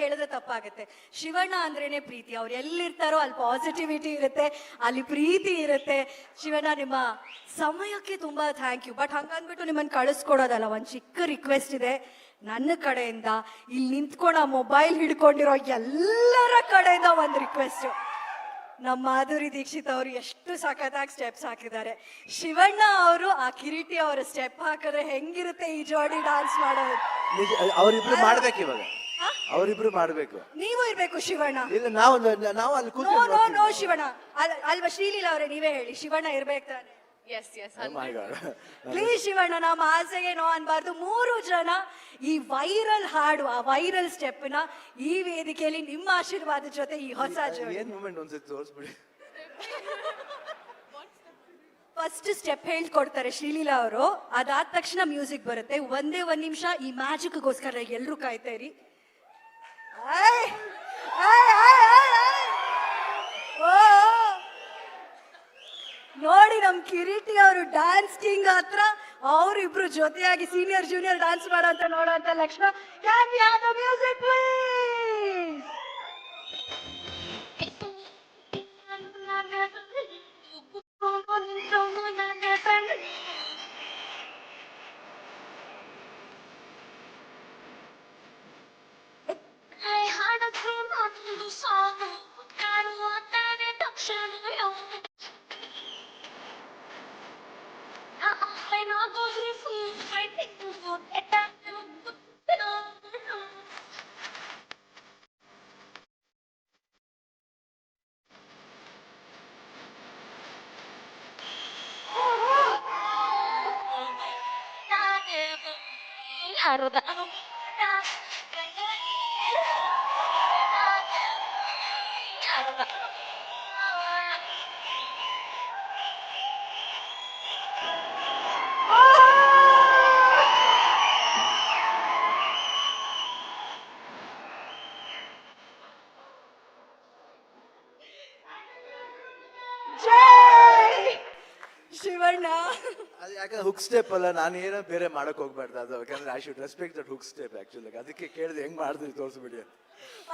ಹೇಳಿದ್ರೆ ತಪ್ಪಾಗುತ್ತೆ. ಶಿವಣ್ಣ ಅಂದ್ರೇನೆ ಪ್ರೀತಿ. ಅವ್ರು ಎಲ್ಲಿರ್ತಾರೋ ಅಲ್ಲಿ ಪಾಸಿಟಿವಿಟಿ ಇರುತ್ತೆ, ಅಲ್ಲಿ ಪ್ರೀತಿ ಇರುತ್ತೆ. ಶಿವಣ್ಣ, ನಿಮ್ಮ ಸಮಯಕ್ಕೆ ತುಂಬಾ ಥ್ಯಾಂಕ್ ಯು. ಬಟ್ ಹಂಗಂದ್ಬಿಟ್ಟು ನಿಮ್ಮನ್ನು ಕಳಿಸ್ಕೊಡೋದಲ್ಲ, ಒಂದು ಚಿಕ್ಕ ರಿಕ್ವೆಸ್ಟ್ ಇದೆ ನನ್ನ ಕಡೆಯಿಂದ. ಇಲ್ಲಿ ನಿಂತ್ಕೊಂಡು ಆ ಮೊಬೈಲ್ ಹಿಡ್ಕೊಂಡಿರೋ ಎಲ್ಲರ ಕಡೆಯಿಂದ ಒಂದು ರಿಕ್ವೆಸ್ಟ್. ನಮ್ಮ ಮಾಧುರಿ ದೀಕ್ಷಿತ್ ಅವರು ಎಷ್ಟು ಸಖತ್ತಾಗಿ ಸ್ಟೆಪ್ಸ್ ಹಾಕಿದ್ದಾರೆ. ಶಿವಣ್ಣ ಅವರು ಆ ಕಿರೀಟಿ ಅವರ ಸ್ಟೆಪ್ ಹಾಕಿದ್ರೆ ಹೆಂಗಿರುತ್ತೆ ಈ ಜೋಡಿ ಡಾನ್ಸ್ ಮಾಡೋದು. ಅವರಿಬ್ರು ಮಾಡ್ಬೇಕು, ಇವಾಗ ಅವರಿಬ್ರು ಮಾಡ್ಬೇಕು. ನೀವು ಇರ್ಬೇಕು ಶಿವಣ್ಣ. ಇಲ್ಲ, ನಾವು ಅಲ್ಲಿ ನೋ ಶಿವಣ್ಣ ಅಲ್ವಾ ಶ್ರೀಲೀಲಾ ಅವರೇ, ನೀವೇ ಹೇಳಿ. ಶಿವಣ್ಣ ಇರ್ಬೇಕು ತಾನೆ? ಪ್ಲೀಸ್ ಶಿವಣ್ಣ, ನಮ್ಮ ಆಸೆಗೆ ನೋ ಅನ್ಬಾರ್ದು. 3 ಜನ ಈ ವೈರಲ್ ಹಾಡು, ಆ ವೈರಲ್ ಸ್ಟೆಪ್ ನ ಈ ವೇದಿಕೆಯಲ್ಲಿ ನಿಮ್ಮ ಆಶೀರ್ವಾದ ಜೊತೆ ಈ ಹೊಸ ಫಸ್ಟ್ ಸ್ಟೆಪ್ ಹೇಳ್ಕೊಡ್ತಾರೆ ಶ್ರೀಲೀಲಾ ಅವರು. ಅದಾದ ತಕ್ಷಣ ಮ್ಯೂಸಿಕ್ ಬರುತ್ತೆ. ಒಂದೇ 1 ನಿಮಿಷ ಈ ಮ್ಯಾಜಿಕ್ಗೋಸ್ಕರ ಎಲ್ರು ಕಾಯ್ತಾ ಇರಿ. ನೋಡಿ, ನಮ್ ಕಿರೀಟಿ ಅವರು ಡ್ಯಾನ್ಸ್ ಕಿಂಗ್ ಹತ್ರ ಅವರಿಬ್ರು ಜೊತೆಯಾಗಿ ಸೀನಿಯರ್ ಜೂನಿಯರ್ ಡ್ಯಾನ್ಸ್ ಮಾಡೋಂತ ನೋಡೋಂತ ಲಕ್ಷಣ. Can we have the music please? Shivanna, ಅದು ಯಾಕಂದ್ರೆ ಹುಕ್ ಸ್ಟೆಪ್ ಅಲ್ಲ, ನಾನು ಏನೋ ಬೇರೆ ಮಾಡಕ್ ಹೋಗ್ಬಾರ್ದು. ಅದು ಯಾಕಂದ್ರೆ I should respect that hook step actually. ಅದಕ್ಕೆ ಕೇಳಿದೆ ಹೆಂಗ್ ಮಾಡಿದ್ರಿ ತೋರಿಸ್ಬಿಡಿ ಅಂತ.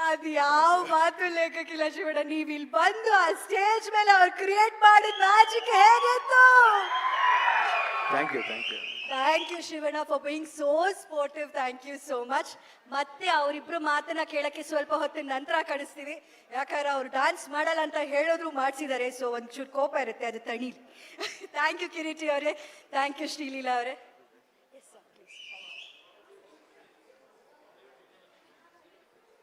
ಅದ್ ಯಾವ ಮಾತು ಲೇಖಕಿಲ್ಲ ಶಿವಣ್ಣ. ನೀವ್ ಇಲ್ಲಿ ಬಂದು ಆ ಸ್ಟೇಜ್ ಮೇಲೆ ಅವ್ರು ಕ್ರಿಯೇಟ್ ಮಾಡಿದ ಮ್ಯಾಜಿಕ್ ಹೇಗಿತ್ತು? Thank you thank you Shivanna for being so sportive. Thank you so much. ಮತ್ತೆ ಅವರಿಬ್ರು ಮಾತನ್ನ ಕೇಳಕ್ಕೆ ಸ್ವಲ್ಪ ಹೊತ್ತಿನ ನಂತರ ಕಳಿಸ್ತೀವಿ. ಯಾಕಂದ್ರೆ ಅವ್ರು ಡ್ಯಾನ್ಸ್ ಮಾಡಲ್ಲ ಅಂತ ಹೇಳಿದ್ರು ಮಾಡಿಸಿದ್ದಾರೆ. ಸೊ ಒಂಚೂರು ಕೋಪ ಇರುತ್ತೆ, ಅದು ತಣೀಲಿ. ಥ್ಯಾಂಕ್ ಯು ಕಿರೀಟಿ ಅವರೇ, ಥ್ಯಾಂಕ್ ಯು ಶ್ರೀಲೀಲಾ ಅವರೇ.